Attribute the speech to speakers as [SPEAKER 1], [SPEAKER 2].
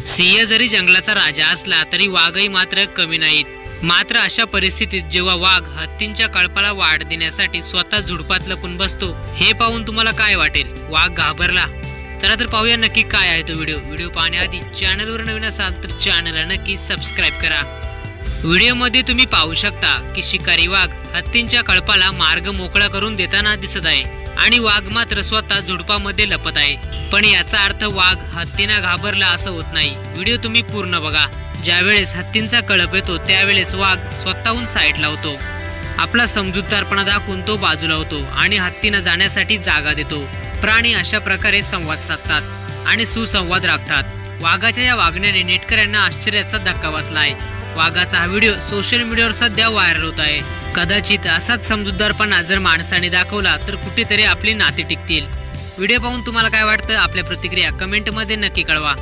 [SPEAKER 1] सिंह जरी जंगलाचा राजा असला तरी वाघही मात्र कमी नाहीत। मात्र अशा परिस्थितीत जेव्हा वाघ हत्तींच्या कळपाला वाढ देण्यासाठी स्वतः झुडपात लपून बसतो, हे पाहून तुम्हाला काय वाटेल? वाघ घाबरला? चला तर पाहूया नक्की काय आहे तो व्हिडिओ पाहण्याआधी चॅनलवर नवीन असाल तर चॅनलला नक्की सबस्क्राईब करा। व्हिडिओमध्ये तुम्ही पाहू शकता की शिकारी वाघ हत्तींच्या कळपाला मार्ग मोकळा करून देताना दिसत आहे आणि वाघ मात्र स्वतः झुडपामध्ये लपत आहे। पण याचा अर्थ वाघ हत्तींना घाबरला असं होत नाही। व्हिडिओ तुम्ही पूर्ण बघा। ज्यावेळेस हत्तींचा कळप येतो त्यावेळेस वाघ स्वतःहून साईड लावतो, आपला समजूतदारपणा दाखवून तो बाजूला होतो आणि हत्तींना जाण्यासाठी जागा देतो। प्राणी अशा प्रकारे संवाद साधतात आणि सुसंवाद राखतात। वाघाच्या या वागण्याने नेटकऱ्यांना आश्चर्याचा धक्का बसला आहे। वाघाचा हा व्हिडिओ सोशल मीडियावर सध्या व्हायरल होत आहे। कदाचित असाच समजूतदारपणा जर माणसाने दाखवला तर कुठेतरी आपली नाती टिकतील। व्हिडिओ पाहून तुम्हाला काय वाटतं? आपल्या प्रतिक्रिया कमेंटमध्ये नक्की कळवा।